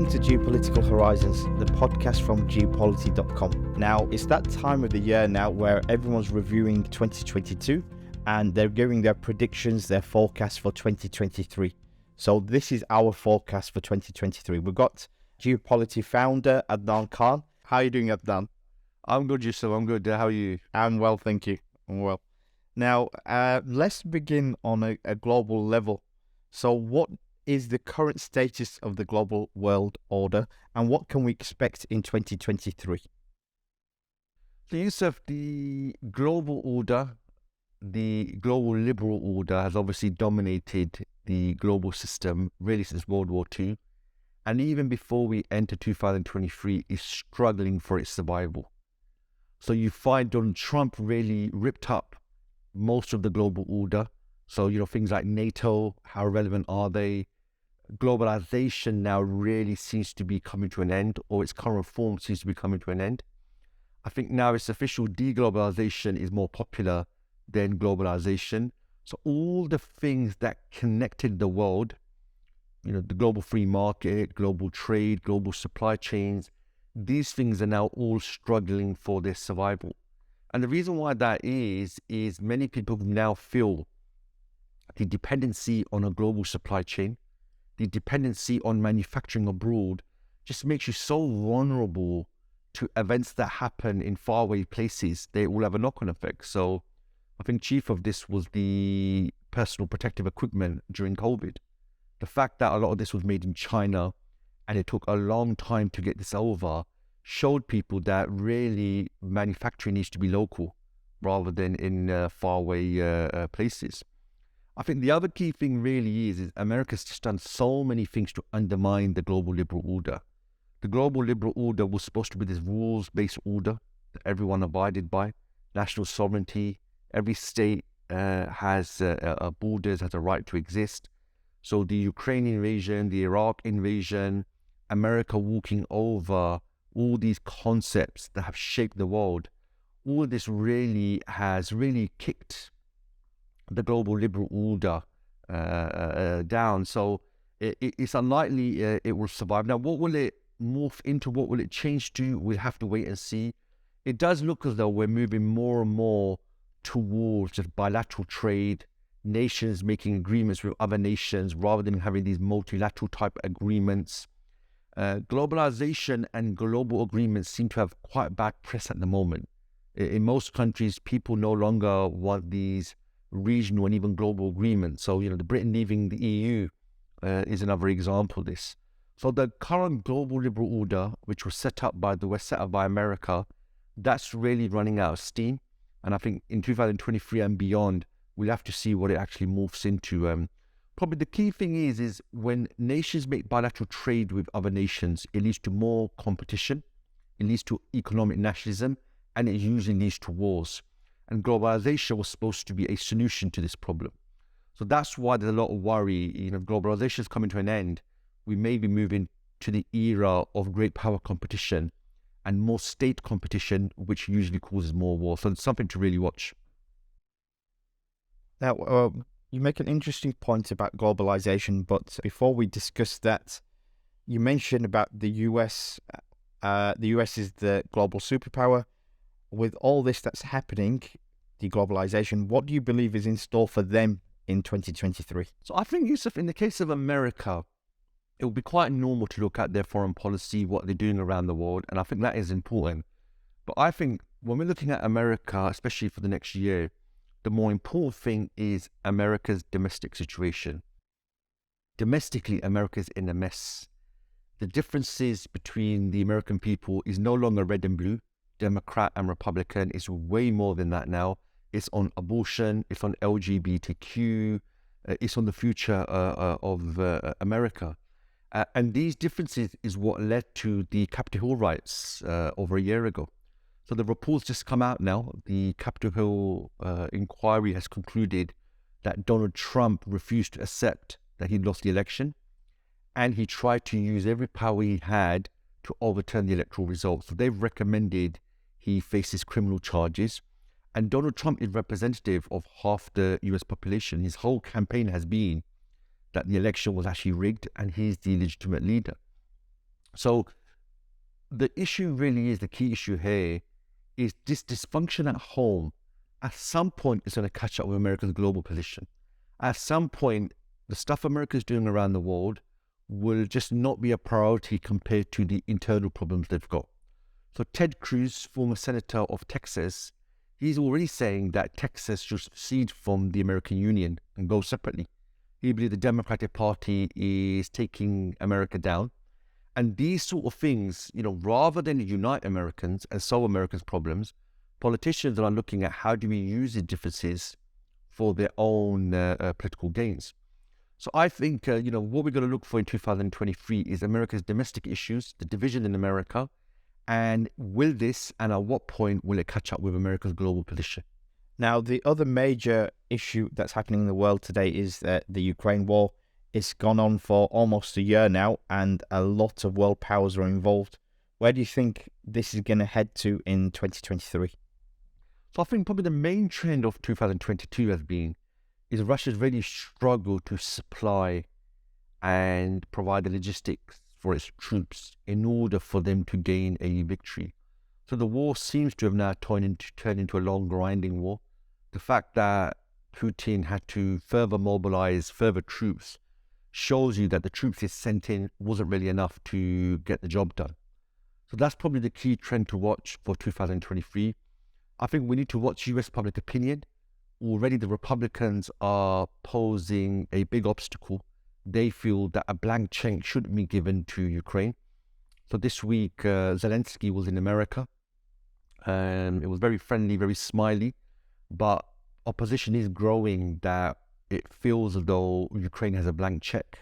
Welcome to Geopolitical Horizons, the podcast from Geopolity.com. Now, it's that time of the year now where everyone's reviewing 2022 and they're giving their predictions, their forecasts for 2023. So this is our forecast for 2023. We've got Geopolity founder Adnan Khan. How are you doing, Adnan? I'm good, Yusuf. I'm good. How are you? I'm well, thank you. I'm well. Now, let's begin on a global level. So what is the current status of the global world order and what can we expect in 2023? So, Yusuf, the global order, the global liberal order has obviously dominated the global system really since World War II. And even before we enter 2023, is struggling for its survival. So you find Donald Trump really ripped up most of the global order. So, things like NATO, how relevant are they? Globalization now really seems to be coming to an end, or its current form seems to be coming to an end. I think now its official deglobalization is more popular than globalization. So all the things that connected the world, the global free market, global trade, global supply chains, these things are now all struggling for their survival. And the reason why that is many people now feel the dependency on a global supply chain, the dependency on manufacturing abroad just makes you so vulnerable to events that happen in faraway places. They all have a knock-on effect. So I think chief of this was the personal protective equipment during COVID. The fact that a lot of this was made in China and it took a long time to get this over showed people that really manufacturing needs to be local rather than in faraway places. I think the other key thing really is America's just done so many things to undermine the global liberal order. The global liberal order was supposed to be this rules-based order that everyone abided by, national sovereignty. Every state has borders, has a right to exist. So the Ukraine invasion, the Iraq invasion, America walking over all these concepts that have shaped the world, all this really has kicked the global liberal order down. So it's unlikely it will survive. Now, what will it morph into? What will it change to? We'll have to wait and see. It does look as though we're moving more and more towards just bilateral trade, nations making agreements with other nations rather than having these multilateral type agreements. Globalization and global agreements seem to have quite bad press at the moment. In most countries, people no longer want these regional and even global agreements. So, the Britain leaving the EU is another example of this. So the current global liberal order, which was set up by America, that's really running out of steam. And I think in 2023 and beyond, we'll have to see what it actually morphs into. Probably the key thing is when nations make bilateral trade with other nations, it leads to more competition, it leads to economic nationalism, and it usually leads to wars. And globalization was supposed to be a solution to this problem. So that's why there's a lot of worry. Globalization is coming to an end. We may be moving to the era of great power competition and more state competition, which usually causes more war. So it's something to really watch. Now, you make an interesting point about globalization, but before we discuss that, you mentioned about the US. The US is the global superpower. With all this that's happening, deglobalization, what do you believe is in store for them in 2023? So I think, Yusuf, in the case of America, it will be quite normal to look at their foreign policy, what they're doing around the world, and I think that is important. But I think when we're looking at America, especially for the next year, the more important thing is America's domestic situation. Domestically, America's in a mess. The differences between the American people is no longer red and blue, Democrat and Republican. It's way more than that now. It's on abortion, it's on LGBTQ, it's on the future of America. And these differences is what led to the Capitol Hill riots over a year ago. So the report's just come out now. The Capitol Hill inquiry has concluded that Donald Trump refused to accept that he lost the election, and he tried to use every power he had to overturn the electoral results. So they've recommended he faces criminal charges. And Donald Trump is representative of half the US population. His whole campaign has been that the election was actually rigged and he's the legitimate leader. So the issue really is, the key issue here is this dysfunction at home. At some point, it's going to catch up with America's global position. At some point, the stuff America's doing around the world will just not be a priority compared to the internal problems they've got. So Ted Cruz, former senator of Texas, he's already saying that Texas should secede from the American Union and go separately. He believes the Democratic Party is taking America down. And these sort of things, rather than unite Americans and solve Americans' problems, politicians are looking at how do we use the differences for their own political gains. So I think, what we're going to look for in 2023 is America's domestic issues, the division in America, and will this and at what point will it catch up with America's global position? Now, the other major issue that's happening in the world today is that the Ukraine war. It's gone on for almost a year now, and a lot of world powers are involved. Where do you think this is going to head to in 2023? So I think probably the main trend of 2022 has been is Russia's really struggled to supply and provide the logistics for its troops in order for them to gain a victory. So the war seems to have now turned into a long grinding war. The fact that Putin had to further mobilize further troops shows you that the troops he sent in wasn't really enough to get the job done. So that's probably the key trend to watch for 2023. I think we need to watch US public opinion. Already the Republicans are posing a big obstacle. They feel that a blank check shouldn't be given to Ukraine. So this week, Zelensky was in America. It was very friendly, very smiley, but opposition is growing that it feels as though Ukraine has a blank check.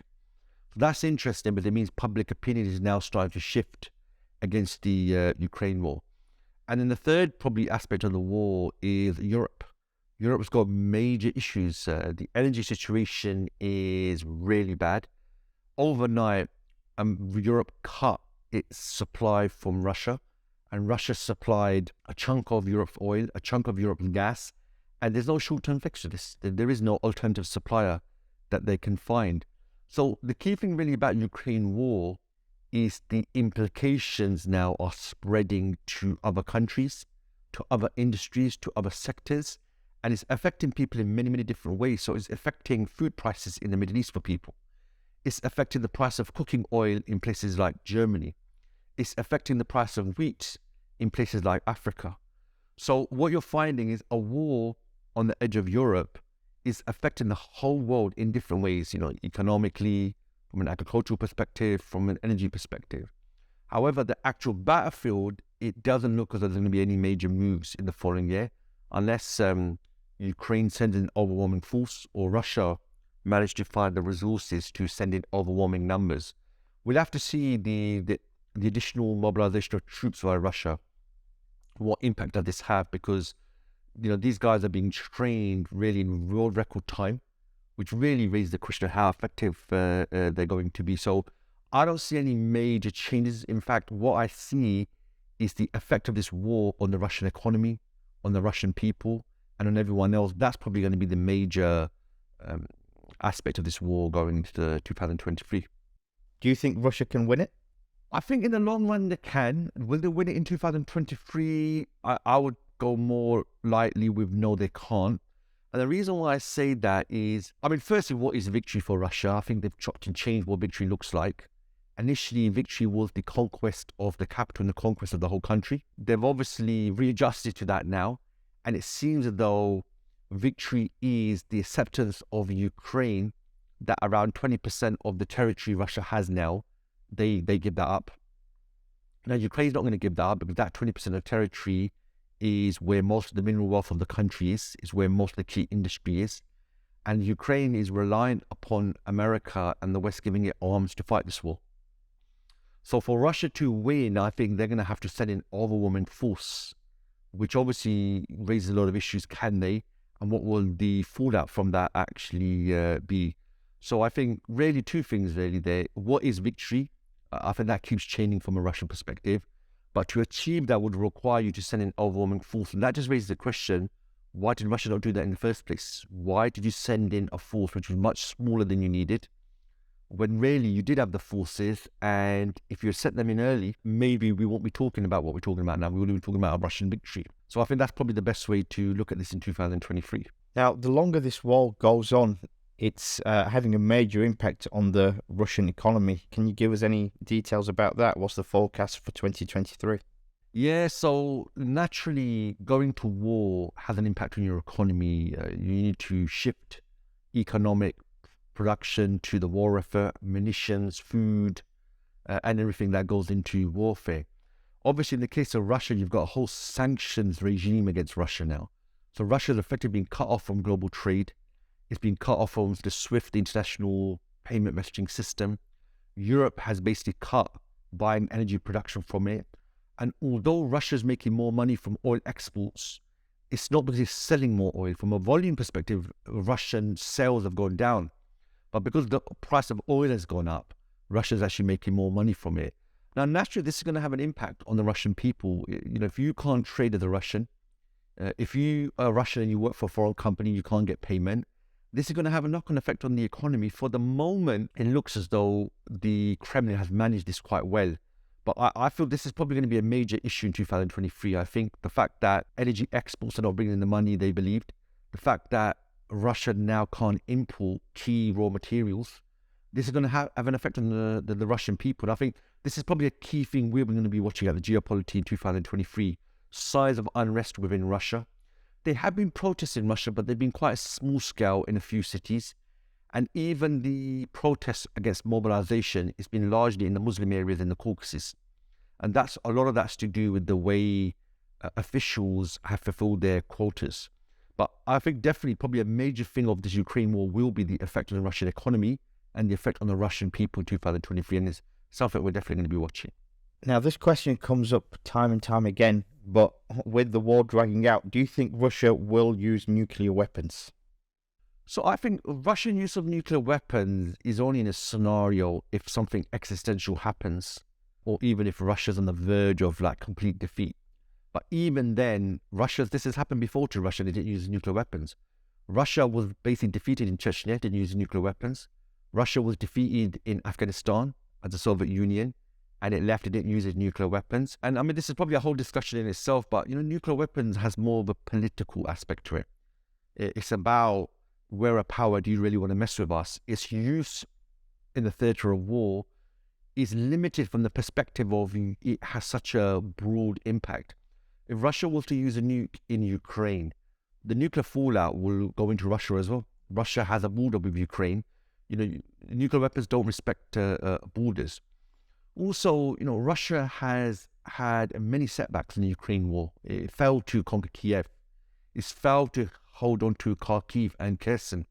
So that's interesting, but it means public opinion is now starting to shift against the Ukraine war. And then the third probably aspect of the war is Europe. Europe's got major issues. The energy situation is really bad. Overnight, Europe cut its supply from Russia, and Russia supplied a chunk of Europe's oil, a chunk of Europe's gas, and there's no short-term fix to this. There is no alternative supplier that they can find. So the key thing really about Ukraine war is the implications now are spreading to other countries, to other industries, to other sectors, and it's affecting people in many, many different ways. So it's affecting food prices in the Middle East for people. It's affecting the price of cooking oil in places like Germany. It's affecting the price of wheat in places like Africa. So what you're finding is a war on the edge of Europe is affecting the whole world in different ways, economically, from an agricultural perspective, from an energy perspective. However, the actual battlefield, it doesn't look as though there's going to be any major moves in the following year, unless Ukraine sends an overwhelming force or Russia manage to find the resources to send in overwhelming numbers. We'll have to see the additional mobilization of troops via Russia. What impact does this have? Because these guys are being trained really in world record time, which really raises the question of how effective they're going to be. So I don't see any major changes. In fact, what I see is the effect of this war on the Russian economy, on the Russian people, and on everyone else. That's probably going to be the major aspect of this war going into 2023. Do you think Russia can win it? I think in the long run they can. Will they win it in 2023? I would go more lightly with no, they can't. And the reason why I say that is, firstly, what is victory for Russia? I think they've chopped and changed what victory looks like. Initially, victory was the conquest of the capital and the conquest of the whole country. They've obviously readjusted to that now. And it seems as though victory is the acceptance of Ukraine, that around 20% of the territory Russia has now, they give that up. Now, Ukraine's not going to give that up because that 20% of territory is where most of the mineral wealth of the country is where most of the key industry is. And Ukraine is reliant upon America and the West giving it arms to fight this war. So for Russia to win, I think they're going to have to send in overwhelming force, which obviously raises a lot of issues. Can they? And what will the fallout from that actually be? So I think really two things really there. What is victory? I think that keeps changing from a Russian perspective. But to achieve that would require you to send in overwhelming force. And that just raises the question, why did Russia not do that in the first place? Why did you send in a force which was much smaller than you needed? when really you did have the forces, and if you set them in early, maybe we won't be talking about what we're talking about now. We will be talking about a Russian victory. So I think that's probably the best way to look at this in 2023. Now, the longer this war goes on, it's having a major impact on the Russian economy. Can you give us any details about that? What's the forecast for 2023? Yeah, so naturally, going to war has an impact on your economy. You need to shift economic production to the war effort, munitions, food, and everything that goes into warfare. Obviously, in the case of Russia, you've got a whole sanctions regime against Russia now. So Russia has effectively been cut off from global trade. It's been cut off from the SWIFT international payment messaging system. Europe has basically cut buying energy production from it. And although Russia's making more money from oil exports, it's not because it's selling more oil. From a volume perspective, Russian sales have gone down. But because the price of oil has gone up, Russia's actually making more money from it. Now, naturally, this is going to have an impact on the Russian people. If you can't trade as a Russian, if you are Russian and you work for a foreign company, you can't get payment. This is going to have a knock-on effect on the economy. For the moment, it looks as though the Kremlin has managed this quite well. But I feel this is probably going to be a major issue in 2023. I think the fact that energy exports are not bringing in the money they believed, the fact that Russia now can't import key raw materials, this is going to have an effect on the Russian people. And I think this is probably a key thing we're going to be watching at the Geopolity in 2023. Size of unrest within Russia. There have been protests in Russia, but they've been quite a small scale in a few cities. And even the protests against mobilization has been largely in the Muslim areas in the Caucasus. And a lot of that's to do with the way officials have fulfilled their quotas. But I think definitely probably a major thing of this Ukraine war will be the effect on the Russian economy and the effect on the Russian people in 2023. And it's something we're definitely going to be watching. Now, this question comes up time and time again, but with the war dragging out, do you think Russia will use nuclear weapons? So I think Russian use of nuclear weapons is only in a scenario if something existential happens, or even if Russia's on the verge of complete defeat. But even then, this has happened before to Russia, they didn't use nuclear weapons. Russia was basically defeated in Chechnya, didn't use nuclear weapons. Russia was defeated in Afghanistan as the Soviet Union, and it left, it didn't use its nuclear weapons. And I mean, this is probably a whole discussion in itself, but nuclear weapons has more of a political aspect to it. It's about where a power do you really want to mess with us? Its use in the theatre of war is limited from the perspective of it has such a broad impact. If Russia was to use a nuke in Ukraine, the nuclear fallout will go into Russia as well. Russia has a border with Ukraine. Nuclear weapons don't respect borders. Also, Russia has had many setbacks in the Ukraine war. It failed to conquer Kiev. It failed to hold on to Kharkiv and Kherson.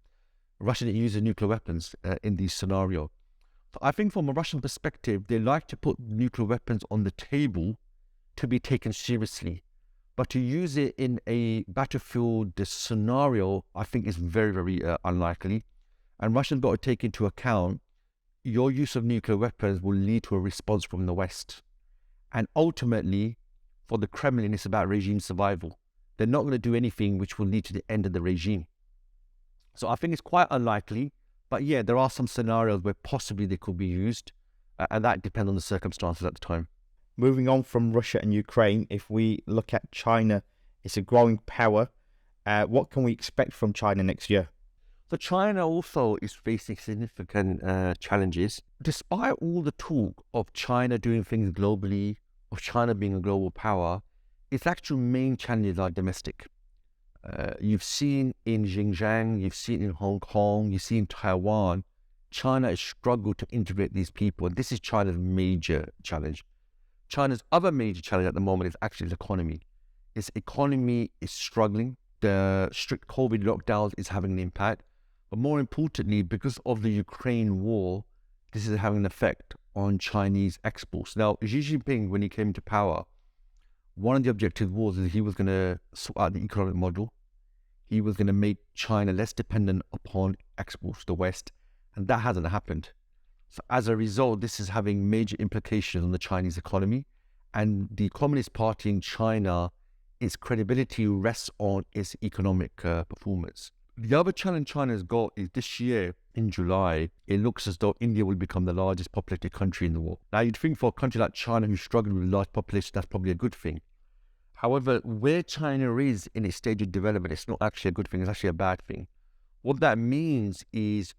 Russia didn't use the nuclear weapons in these scenarios. So I think from a Russian perspective, they like to put nuclear weapons on the table to be taken seriously. But to use it in a battlefield scenario, I think is very, very unlikely. And Russia's got to take into account your use of nuclear weapons will lead to a response from the West. And ultimately, for the Kremlin, it's about regime survival. They're not going to do anything which will lead to the end of the regime. So I think it's quite unlikely. But yeah, there are some scenarios where possibly they could be used. And that depends on the circumstances at the time. Moving on from Russia and Ukraine, if we look at China, it's a growing power. What can we expect from China next year? So China also is facing significant challenges. Despite all the talk of China doing things globally, of China being a global power, its actual main challenges are domestic. You've seen in Xinjiang, you've seen in Hong Kong, you've seen Taiwan, China has struggled to integrate these people. And this is China's major challenge. China's other major challenge at the moment is actually its economy. Its economy is struggling. The strict COVID lockdowns is having an impact. But more importantly, because of the Ukraine war, this is having an effect on Chinese exports. Now, Xi Jinping, when he came into power, one of the objectives was that he was going to sort out the economic model. He was going to make China less dependent upon exports to the West, and that hasn't happened. So as a result, this is having major implications on the Chinese economy, and the Communist Party in China, its credibility rests on its economic performance. The other challenge China's got is this year in July, it looks as though India will become the largest populated country in the world. Now, you'd think for a country like China who's struggling with a large population, that's probably a good thing. However, where China is in its stage of development, it's not actually a good thing, it's actually a bad thing. What that means is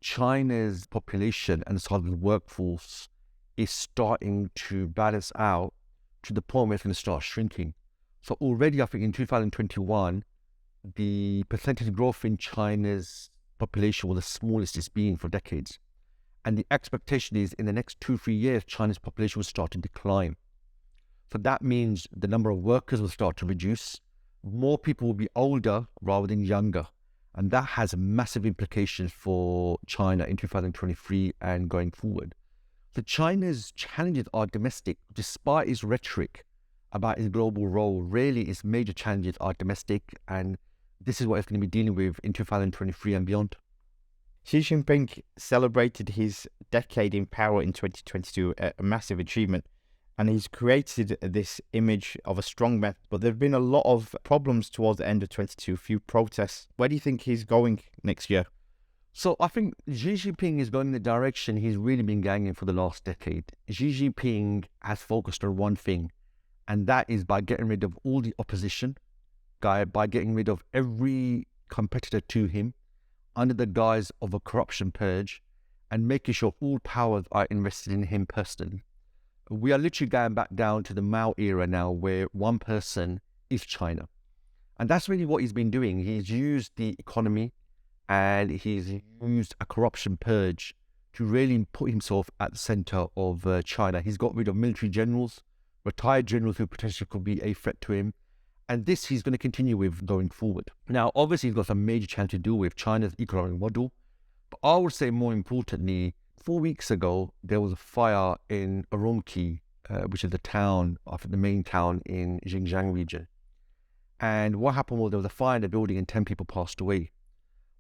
China's population and the size of the workforce is starting to balance out to the point where it's going to start shrinking. So already, I think in 2021, the percentage growth in China's population was the smallest it's been for decades. And the expectation is in the next 2-3 years, China's population will start to decline. So that means the number of workers will start to reduce. More people will be older rather than younger. And that has massive implications for China in 2023 and going forward. So China's challenges are domestic. Despite its rhetoric about its global role, really its major challenges are domestic, and this is what it's going to be dealing with in 2023 and beyond. Xi Jinping celebrated his decade in power in 2022, a massive achievement. And he's created this image of a strongman. But there have been a lot of problems towards the end of 22, a few protests. Where do you think he's going next year? So I think Xi Jinping is going in the direction he's really been going in for the last decade. Xi Jinping has focused on one thing, and that is by getting rid of all the opposition, by getting rid of every competitor to him under the guise of a corruption purge, and making sure all powers are invested in him personally. We are literally going back down to the Mao era now, where one person is China. And that's really what he's been doing. He's used the economy and he's used a corruption purge to really put himself at the center of China. He's got rid of military generals, retired generals who potentially could be a threat to him. And this he's going to continue with going forward. Now, obviously, he's got some major challenge to deal with China's economic model. But I would say more importantly, 4 weeks ago, there was a fire in Urumqi, which is the town, I think the main town in Xinjiang region. And what happened was there was a fire in the building and 10 people passed away.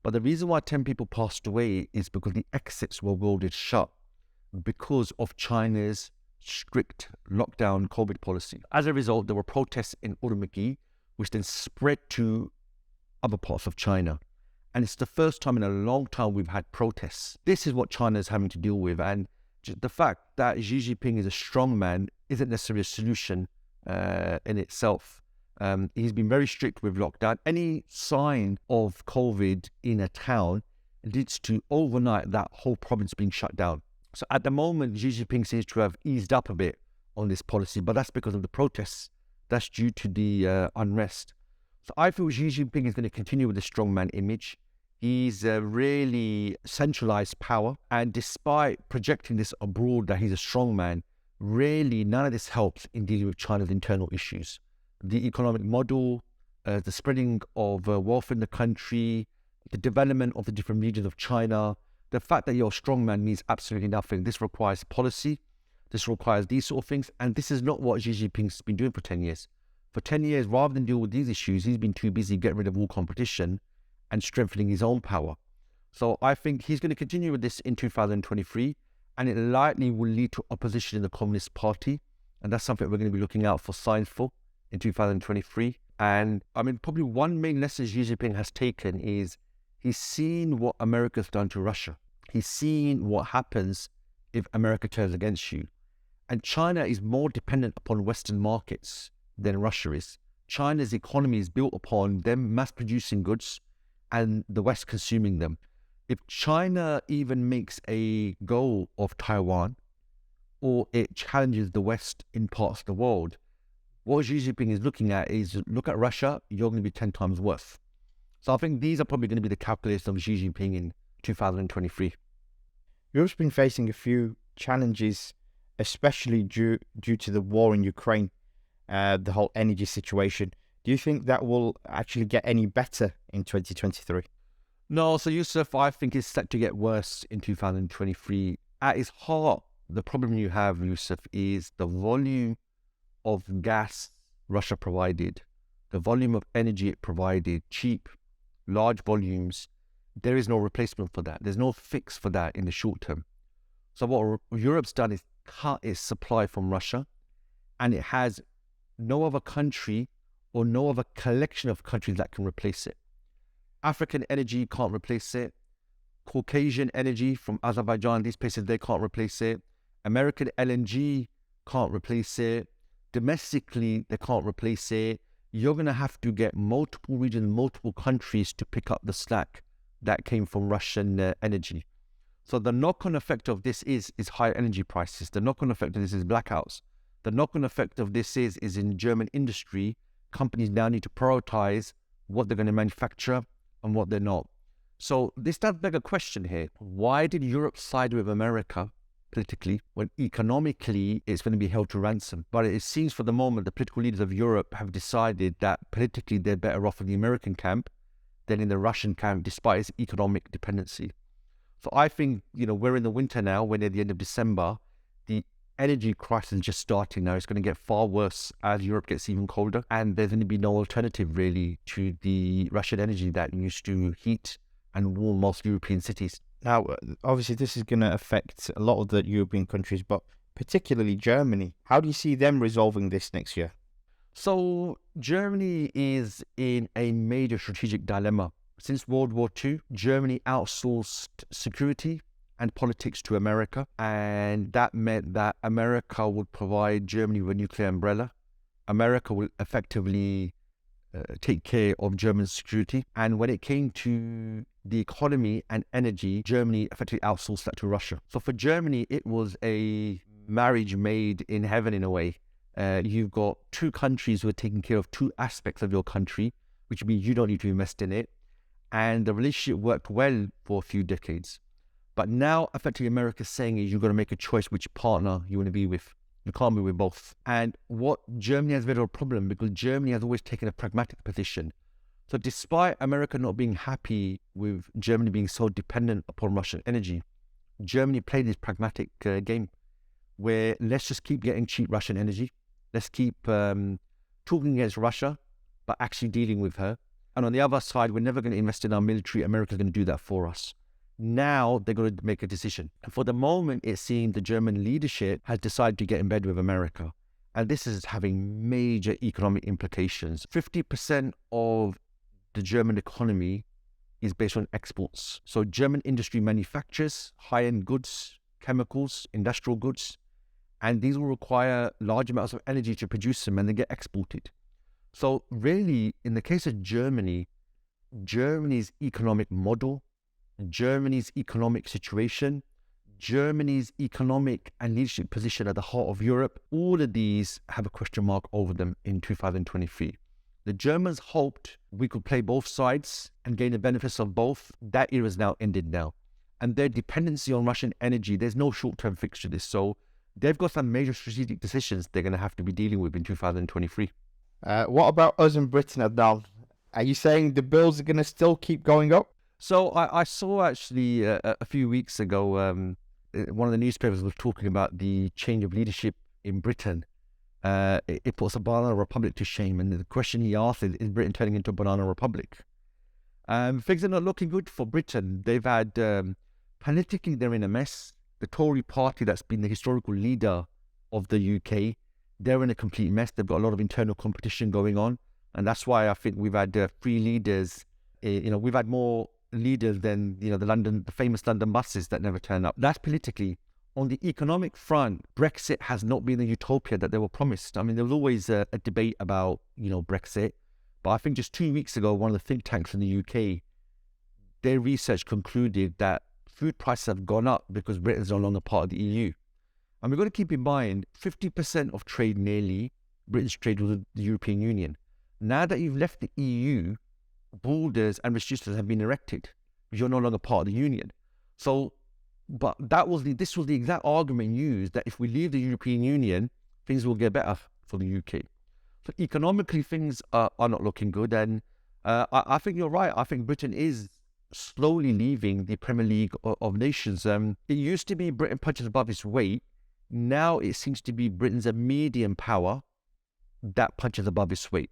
But the reason why 10 people passed away is because the exits were welded shut because of China's strict lockdown COVID policy. As a result, there were protests in Urumqi, which then spread to other parts of China. And it's the first time in a long time we've had protests. This is what China is having to deal with. And the fact that Xi Jinping is a strong man isn't necessarily a solution in itself. He's been very strict with lockdown. Any sign of COVID in a town leads to overnight that whole province being shut down. So at the moment, Xi Jinping seems to have eased up a bit on this policy, but that's because of the protests. That's due to the unrest. So I feel Xi Jinping is going to continue with the strongman image. He's really centralized power. And despite projecting this abroad that he's a strongman, really none of this helps in dealing with China's internal issues. The economic model, the spreading of wealth in the country, the development of the different regions of China, the fact that you're a strongman means absolutely nothing. This requires policy. This requires these sort of things. And this is not what Xi Jinping's been doing for 10 years. For 10 years, rather than deal with these issues, he's been too busy getting rid of all competition and strengthening his own power. So I think he's going to continue with this in 2023, and it likely will lead to opposition in the Communist Party. And that's something we're going to be looking out for signs for in 2023. And I mean, probably one main lesson Xi Jinping has taken is he's seen what America's done to Russia. He's seen what happens if America turns against you. And China is more dependent upon Western markets than Russia is. China's economy is built upon them mass producing goods and the West consuming them. If China even makes a goal of Taiwan, or it challenges the West in parts of the world, what Xi Jinping is looking at is, look at Russia, you're going to be 10 times worse. So I think these are probably going to be the calculations of Xi Jinping in 2023. Europe's been facing a few challenges, especially due to the war in Ukraine, the whole energy situation. Do you think that will actually get any better in 2023? No, so Yusuf, I think it's set to get worse in 2023. At its heart, the problem you have, Yusuf, is the volume of gas Russia provided, the volume of energy it provided, cheap, large volumes. There is no replacement for that. There's no fix for that in the short term. So what Europe's done is cut its supply from Russia, and it has no other country or no other collection of countries that can replace it. African energy can't replace it. Caucasian energy from Azerbaijan, these places, they can't replace it. American LNG can't replace it. Domestically, they can't replace it. You're going to have to get multiple regions, multiple countries to pick up the slack that came from Russian energy. So the knock-on effect of this is higher energy prices. The knock-on effect of this is blackouts. The knock-on effect of this is in German industry, companies now need to prioritize what they're going to manufacture and what they're not. So this does beg a question here. Why did Europe side with America politically when economically it's going to be held to ransom? But it seems for the moment the political leaders of Europe have decided that politically they're better off in the American camp than in the Russian camp despite its economic dependency. So I think, we're in the winter now, we're near the end of December. The energy crisis is just starting now. It's going to get far worse as Europe gets even colder, and there's going to be no alternative really to the Russian energy that used to heat and warm most European cities. Now, obviously, this is going to affect a lot of the European countries, but particularly Germany. How do you see them resolving this next year? So Germany is in a major strategic dilemma. Since World War II, Germany outsourced security and politics to America, and that meant that America would provide Germany with a nuclear umbrella. America will effectively take care of German security. And when it came to the economy and energy, Germany effectively outsourced that to Russia. So for Germany, it was a marriage made in heaven in a way. You've got two countries who are taking care of two aspects of your country, which means you don't need to invest in it. And the relationship worked well for a few decades. But now, effectively, America's saying is you've got to make a choice which partner you want to be with. You can't be with both. And what Germany has a bit of a problem because Germany has always taken a pragmatic position. So despite America not being happy with Germany being so dependent upon Russian energy, Germany played this pragmatic game where let's just keep getting cheap Russian energy. Let's keep talking against Russia, but actually dealing with her. And on the other side, we're never going to invest in our military. America's going to do that for us. Now they're going to make a decision. And for the moment, it seems the German leadership has decided to get in bed with America. And this is having major economic implications. 50% of the German economy is based on exports. So German industry manufactures high-end goods, chemicals, industrial goods, and these will require large amounts of energy to produce them and they get exported. So really, in the case of Germany, Germany's economic model, Germany's economic situation, Germany's economic and leadership position at the heart of Europe, all of these have a question mark over them in 2023. The Germans hoped we could play both sides and gain the benefits of both. That era is now ended now. And their dependency on Russian energy, there's no short-term fix to this. So they've got some major strategic decisions they're going to have to be dealing with in 2023. What about us in Britain, Adnan? Are you saying the bills are going to still keep going up? So I saw actually a few weeks ago, one of the newspapers was talking about the change of leadership in Britain. It puts a banana republic to shame. And the question he asked is Britain turning into a banana republic? Things are not looking good for Britain. They've had, politically, they're in a mess. The Tory party that's been the historical leader of the UK, they're in a complete mess. They've got a lot of internal competition going on. And that's why I think we've had three leaders. We've had more leaders than, the famous London buses that never turn up. That's politically. On the economic front, Brexit has not been the utopia that they were promised. I mean, there was always a debate about, Brexit. But I think just 2 weeks ago, one of the think tanks in the UK, their research concluded that food prices have gone up because Britain's no longer part of the EU. And we've got to keep in mind, 50% of trade nearly, Britain's trade with the European Union. Now that you've left the EU, borders and restrictions have been erected. You're no longer part of the Union. So, but this was the exact argument used that if we leave the European Union, things will get better for the UK. So economically, things are not looking good. And I think you're right. I think Britain is slowly leaving the Premier League of Nations. It used to be Britain punches above its weight. Now it seems to be Britain's a medium power that punches above its weight.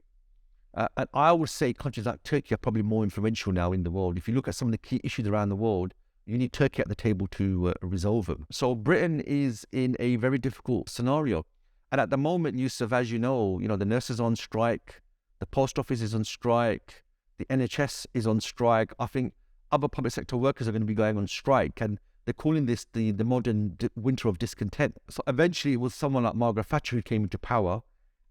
And I would say countries like Turkey are probably more influential now in the world. If you look at some of the key issues around the world, you need Turkey at the table to resolve them. So Britain is in a very difficult scenario. And at the moment, Yusuf, as you know, the nurses are on strike, the post office is on strike, The NHS is on strike. I think other public sector workers are going to be going on strike, and they're calling this the modern winter of discontent. So eventually it was someone like Margaret Thatcher who came into power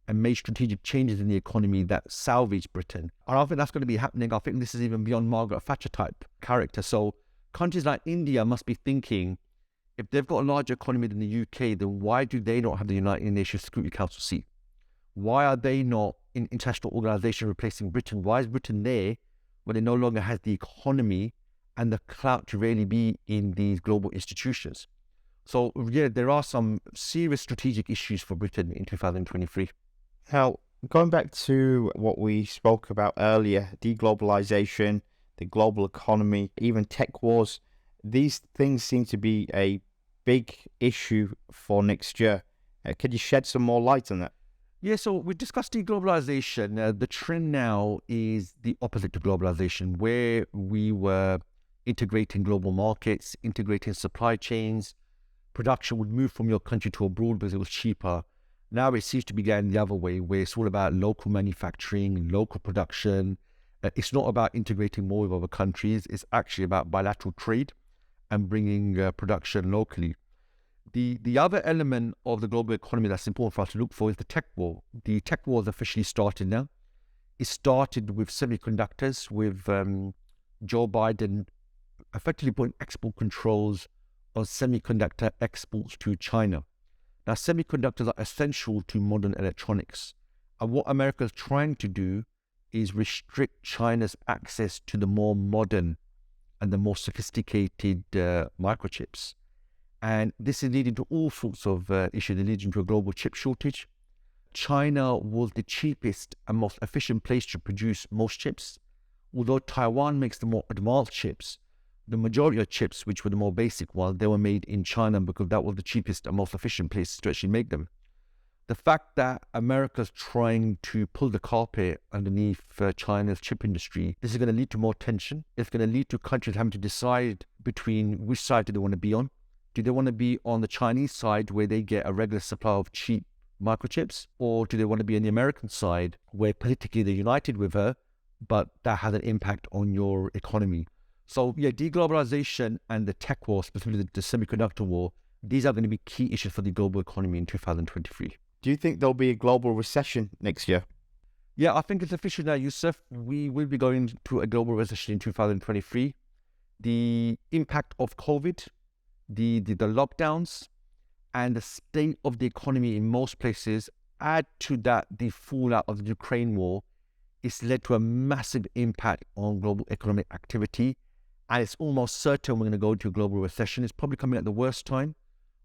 and made strategic changes in the economy that salvaged Britain. And I think that's going to be happening. I think this is even beyond Margaret Thatcher type character. So countries like India must be thinking, if they've got a larger economy than the UK, then why do they not have the United Nations Security Council seat? Why are they not in international organization replacing Britain? Why is Britain there when it no longer has the economy and the clout to really be in these global institutions? So yeah, there are some serious strategic issues for Britain in 2023. Now, going back to what we spoke about earlier, deglobalization, the global economy, even tech wars, these things seem to be a big issue for next year. Could you shed some more light on that? Yeah, so we discussed deglobalization. The trend now is the opposite to globalization, where we were integrating global markets, integrating supply chains. Production would move from your country to abroad because it was cheaper. Now it seems to be going the other way, where it's all about local manufacturing, local production. It's not about integrating more with other countries. It's actually about bilateral trade and bringing production locally. The other element of the global economy that's important for us to look for is the tech war. The tech war has officially started now. It started with semiconductors, with Joe Biden effectively putting export controls on semiconductor exports to China. Now, semiconductors are essential to modern electronics. And what America is trying to do is restrict China's access to the more modern and the more sophisticated microchips. And this is leading to all sorts of issues. It's leading to a global chip shortage. China was the cheapest and most efficient place to produce most chips. Although Taiwan makes the more advanced chips, the majority of chips, which were the more basic ones, they were made in China because that was the cheapest and most efficient place to actually make them. The fact that America's trying to pull the carpet underneath China's chip industry, this is going to lead to more tension. It's going to lead to countries having to decide between which side do they want to be on. Do they want to be on the Chinese side where they get a regular supply of cheap microchips? Or do they want to be on the American side where politically they're united with her, but that has an impact on your economy? So yeah, deglobalization and the tech war, specifically the semiconductor war, these are going to be key issues for the global economy in 2023. Do you think there'll be a global recession next year? Yeah, I think it's official now, Yusuf. We will be going to a global recession in 2023. The impact of COVID, the lockdowns, and the state of the economy in most places, add to that the fallout of the Ukraine war, it's led to a massive impact on global economic activity. And it's almost certain we're going to go into a global recession. It's probably coming at the worst time.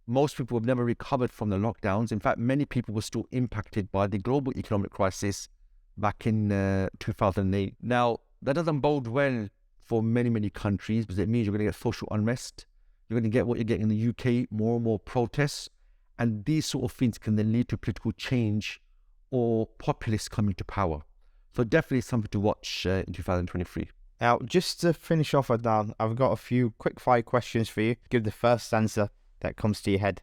Most people have never recovered from the lockdowns. In fact, many people were still impacted by the global economic crisis back in 2008. Now, that doesn't bode well for many countries because it means you're going to get social unrest. You're going to get what you're getting in the UK, more and more protests. And these sort of things can then lead to political change or populists coming to power. So definitely something to watch in 2023. Now, just to finish off, Adnan, I've got a few quick-fire questions for you. Give the first answer that comes to your head.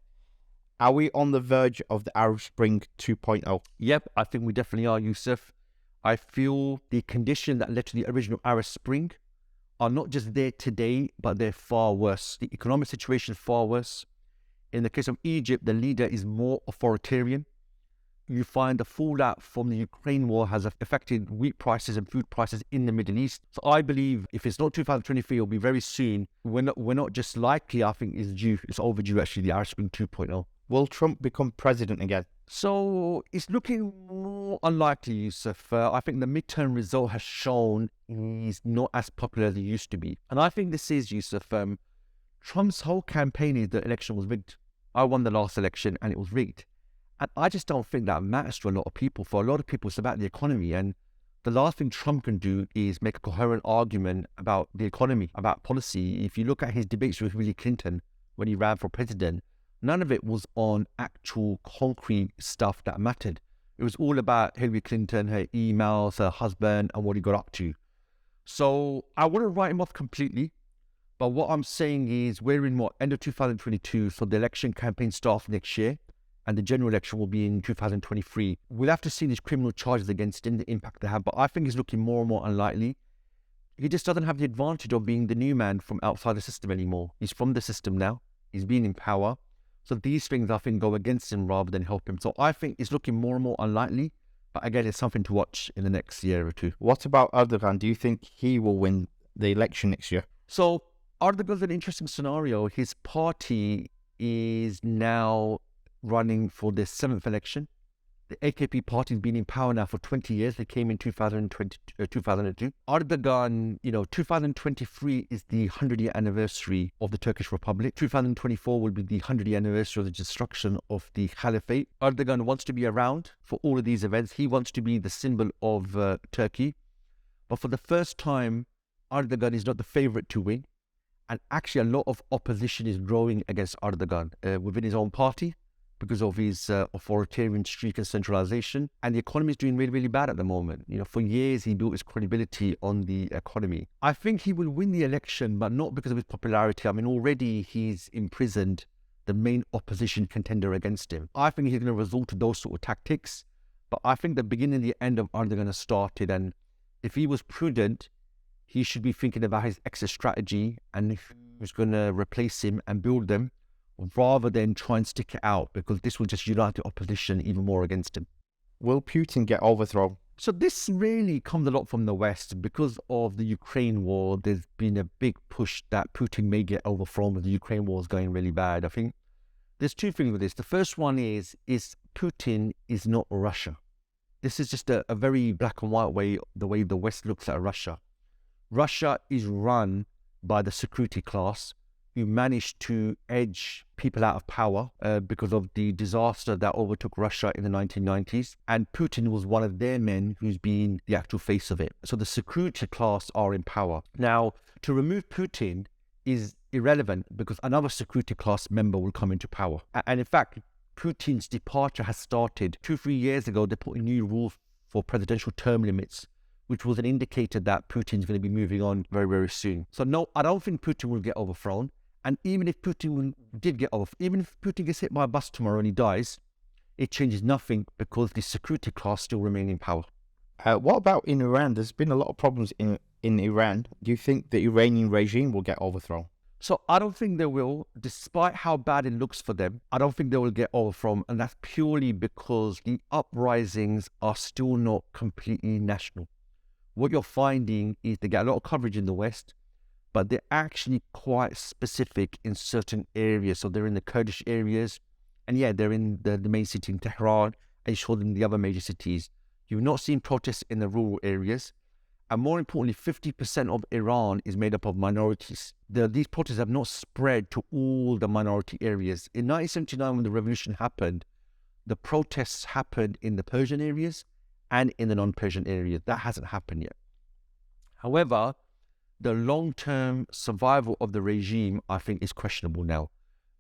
Are we on the verge of the Arab Spring 2.0? Yep, I think we definitely are, Yusuf. I feel the conditions that led to the original Arab Spring are not just there today, but they're far worse. The economic situation is far worse. In the case of Egypt, the leader is more authoritarian. You find the fallout from the Ukraine war has affected wheat prices and food prices in the Middle East. So I believe if it's not 2023, it'll be very soon. We're not just likely, I think it's overdue actually, the Arab Spring 2.0. Will Trump become president again? So it's looking more unlikely, Yusuf. I think the midterm result has shown he's not as popular as he used to be. And I think this is, Yusuf, Trump's whole campaign is the election was rigged. I won the last election and it was rigged. And I just don't think that matters to a lot of people. For a lot of people, it's about the economy. And the last thing Trump can do is make a coherent argument about the economy, about policy. If you look at his debates with Hillary Clinton when he ran for president, none of it was on actual concrete stuff that mattered. It was all about Hillary Clinton, her emails, her husband, and what he got up to. So I wouldn't write him off completely. But what I'm saying is we're in end of 2022, so the election campaign starts next year. And the general election will be in 2023. We'll have to see these criminal charges against him, the impact they have. But I think it's looking more and more unlikely. he just doesn't have the advantage of being the new man from outside the system anymore. He's from the system now. He's been in power. So these things, I think, go against him rather than help him. So I think it's looking more and more unlikely. But again, it's something to watch in the next year or two. What about Erdogan? Do you think he will win the election next year? So Erdogan's an interesting scenario. His party is now running for their 7th election. The AKP party has been in power now for 20 years. They came in 2002. Erdogan, 2023 is the 100-year anniversary of the Turkish Republic. 2024 will be the 100-year anniversary of the destruction of the Caliphate. Erdogan wants to be around for all of these events. He wants to be the symbol of Turkey. But for the first time, Erdogan is not the favorite to win. And actually, a lot of opposition is growing against Erdogan within his own party, because of his authoritarian streak and centralization. And the economy is doing really, really bad at the moment. For years, he built his credibility on the economy. I think he will win the election, but not because of his popularity. I mean, already he's imprisoned the main opposition contender against him. I think he's going to resort to those sort of tactics. But I think the beginning and the end of Erdogan has started. And if he was prudent, he should be thinking about his exit strategy and who's going to replace him and build them, rather than try and stick it out, because this will just unite the opposition even more against him. Will Putin get overthrown? So this really comes a lot from the West. Because of the Ukraine war, there's been a big push that Putin may get overthrown with the Ukraine war is going really bad. I think there's two things with this. The first one is Putin is not Russia. This is just a very black and white way, the way the West looks at Russia. Russia is run by the security class, who managed to edge people out of power because of the disaster that overtook Russia in the 1990s. And Putin was one of their men who's been the actual face of it. So the security class are in power. Now, to remove Putin is irrelevant because another security class member will come into power. And in fact, Putin's departure has started. 2-3 years ago, they put in new rules for presidential term limits, which was an indicator that Putin's going to be moving on very, very soon. So no, I don't think Putin will get overthrown. And even if Putin did get off, even if Putin gets hit by a bus tomorrow and he dies, it changes nothing because the security class still remain in power. What about in Iran? There's been a lot of problems in Iran. Do you think the Iranian regime will get overthrown? So I don't think they will, despite how bad it looks for them. I don't think they will get overthrown. And that's purely because the uprisings are still not completely national. What you're finding is they get a lot of coverage in the West, but they're actually quite specific in certain areas. So they're in the Kurdish areas, and they're in the main city in Tehran, and you saw them in the other major cities. You've not seen protests in the rural areas. And more importantly, 50% of Iran is made up of minorities. These protests have not spread to all the minority areas. In 1979, when the revolution happened, the protests happened in the Persian areas and in the non-Persian areas. That hasn't happened yet. However, the long-term survival of the regime, I think, is questionable now.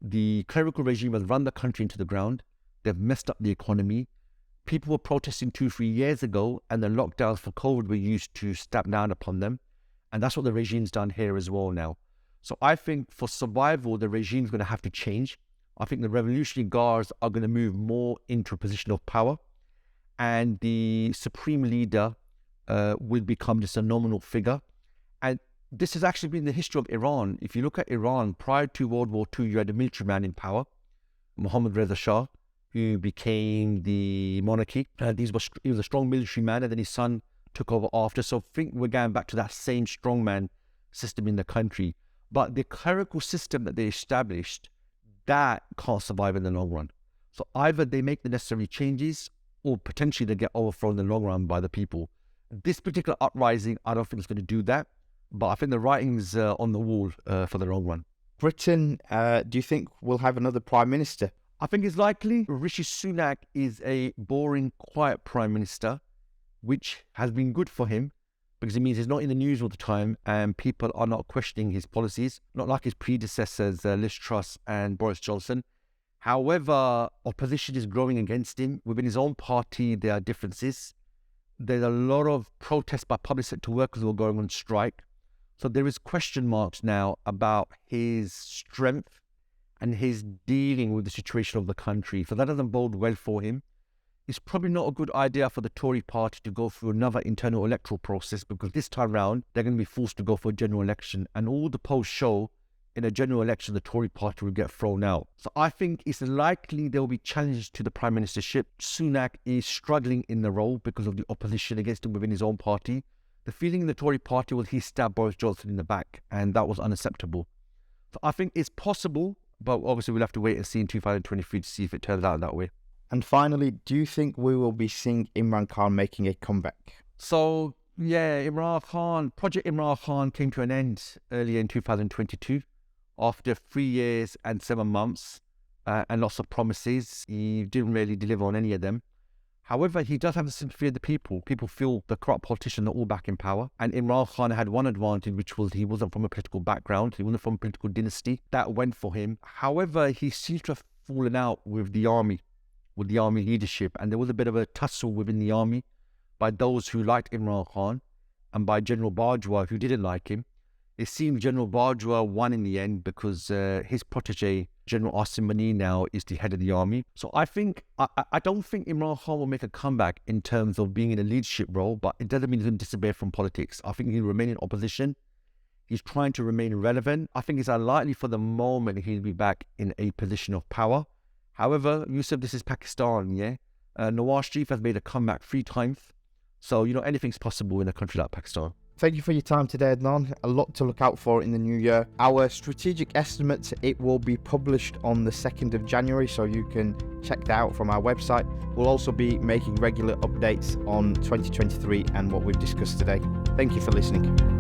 The clerical regime has run the country into the ground. They've messed up the economy. People were protesting 2-3 years ago, and the lockdowns for COVID were used to stamp down upon them. And that's what the regime's done here as well now. So I think for survival, the regime's going to have to change. I think the Revolutionary Guards are going to move more into a position of power. And the supreme leader will become just a nominal figure. And this has actually been the history of Iran. If you look at Iran, prior to World War II, you had a military man in power, Mohammad Reza Shah, who became the monarchy. He was a strong military man, and then his son took over after. So I think we're going back to that same strongman system in the country. But the clerical system that they established, that can't survive in the long run. So either they make the necessary changes, or potentially they get overthrown in the long run by the people. This particular uprising, I don't think it's going to do that. But I think the writing's on the wall for the long run. Britain, do you think we'll have another prime minister? I think it's likely. Rishi Sunak is a boring, quiet prime minister, which has been good for him because it means he's not in the news all the time and people are not questioning his policies, not like his predecessors, Liz Truss and Boris Johnson. However, opposition is growing against him. Within his own party, there are differences. There's a lot of protests by public sector workers who are going on strike. So there is question marks now about his strength and his dealing with the situation of the country. So that doesn't bode well for him. it's probably not a good idea for the Tory party to go through another internal electoral process, because this time round, they're going to be forced to go for a general election. And all the polls show in a general election, the Tory party will get thrown out. So I think it's likely there will be challenges to the prime ministership. Sunak is struggling in the role because of the opposition against him within his own party. The feeling in the Tory party was he stabbed Boris Johnson in the back, and that was unacceptable. So I think it's possible, but obviously we'll have to wait and see in 2023 to see if it turns out that way. And finally, do you think we will be seeing Imran Khan making a comeback? So, yeah, Project Imran Khan came to an end earlier in 2022. After 3 years and 7 months and lots of promises, he didn't really deliver on any of them. However, he does have the sympathy of the people. People feel the corrupt politicians are all back in power. And Imran Khan had one advantage, which was he wasn't from a political background. He wasn't from a political dynasty. That went for him. However, he seems to have fallen out with the army leadership. And there was a bit of a tussle within the army by those who liked Imran Khan and by General Bajwa, who didn't like him. It seemed General Bajwa won in the end because his protege, General Asim Mani, now is the head of the army. So I don't think Imran Khan will make a comeback in terms of being in a leadership role, but it doesn't mean he's going to disappear from politics. I think he'll remain in opposition. He's trying to remain relevant. I think it's unlikely for the moment he'll be back in a position of power. However, Yusuf, this is Pakistan, yeah? Nawaz Sharif has made a comeback 3 times. So, anything's possible in a country like Pakistan. Thank you for your time today, Adnan. A lot to look out for in the new year. Our strategic estimates, it will be published on the 2nd of January, so you can check that out from our website. We'll also be making regular updates on 2023 and what we've discussed today. Thank you for listening.